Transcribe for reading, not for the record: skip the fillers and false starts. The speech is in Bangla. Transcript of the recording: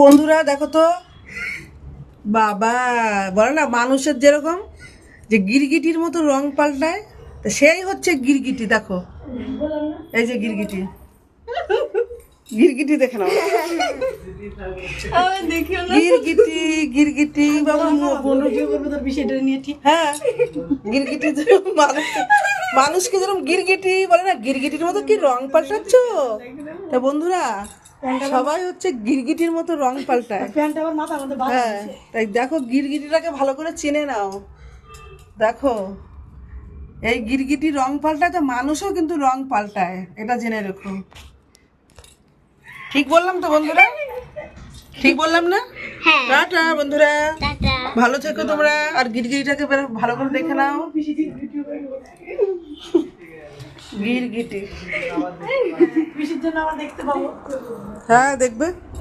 বন্ধুরা দেখো তো, বাবা বলে না মানুষের যেরকম যে গিরগিটির মতো রং পাল্টায়, তো সেই হচ্ছে গিরগিটি। দেখো এই যে গিরগিটি, গিরগিটি দেখে নাও, গিরগিটি গিরগিটি বাবা হ্যাঁ গিরগিটি মানুষকে যেরকম গিরগিটি বলে না, গিরগিটির মতো কি রং পাল্টাচ্ছ। তা বন্ধুরা সবাই হচ্ছে গিরগিটির মতো রং পাল্টায়। হ্যাঁ তাই দেখো গিরগিটিটাকে ভালো করে চিনে নাও। দেখো এই গিরগিটি রং পাল্টায়, তো মানুষও কিন্তু রং পাল্টায়, এটা জেনে রেখো। ঠিক বললাম তো বন্ধুরা? ঠিক বললাম না? টাটা বন্ধুরা, ভালো থেকো তোমরা, আর গিরগিটিটাকে ভালো করে দেখে নাও। গিরগিটি হ্যাঁ দেখবে।